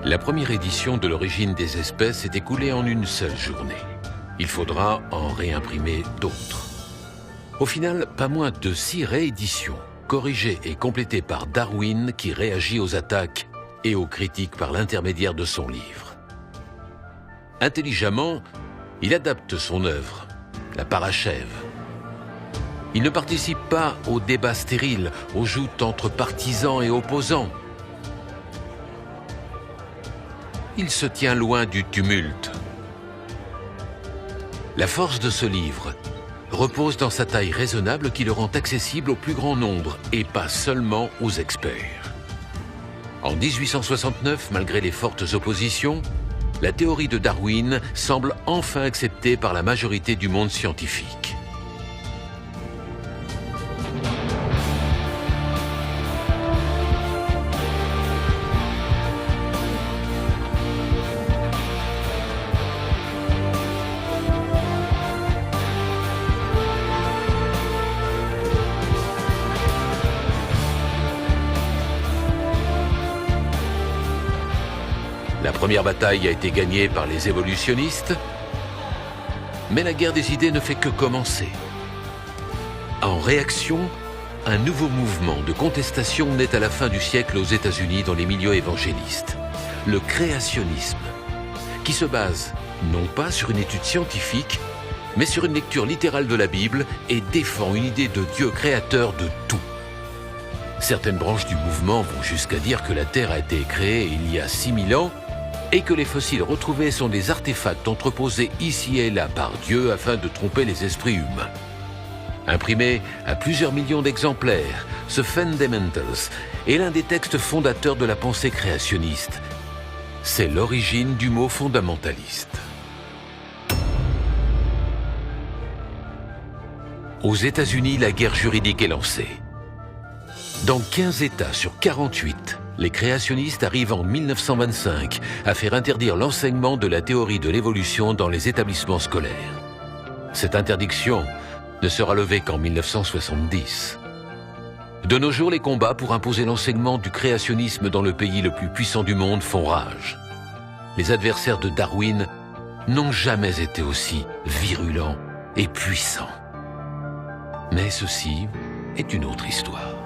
La première édition de l'origine des espèces est écoulée en une seule journée. Il faudra en réimprimer d'autres. Au final, pas moins de 6 rééditions, corrigées et complétées par Darwin qui réagit aux attaques et aux critiques par l'intermédiaire de son livre. Intelligemment, il adapte son œuvre, la parachève. Il ne participe pas aux débats stériles, aux joutes entre partisans et opposants. Il se tient loin du tumulte. La force de ce livre repose dans sa taille raisonnable qui le rend accessible au plus grand nombre et pas seulement aux experts. En 1869, malgré les fortes oppositions, la théorie de Darwin semble enfin acceptée par la majorité du monde scientifique. La première bataille a été gagnée par les évolutionnistes, mais la guerre des idées ne fait que commencer. En réaction, un nouveau mouvement de contestation naît à la fin du siècle aux États-Unis dans les milieux évangélistes, le créationnisme, qui se base non pas sur une étude scientifique, mais sur une lecture littérale de la Bible et défend une idée de Dieu créateur de tout. Certaines branches du mouvement vont jusqu'à dire que la Terre a été créée il y a 6000 ans et que les fossiles retrouvés sont des artefacts entreposés ici et là par Dieu afin de tromper les esprits humains. Imprimé à plusieurs millions d'exemplaires, ce Fundamentals est l'un des textes fondateurs de la pensée créationniste. C'est l'origine du mot fondamentaliste. Aux États-Unis, la guerre juridique est lancée. Dans 15 États sur 48, les créationnistes arrivent en 1925 à faire interdire l'enseignement de la théorie de l'évolution dans les établissements scolaires. Cette interdiction ne sera levée qu'en 1970. De nos jours, les combats pour imposer l'enseignement du créationnisme dans le pays le plus puissant du monde font rage. Les adversaires de Darwin n'ont jamais été aussi virulents et puissants. Mais ceci est une autre histoire.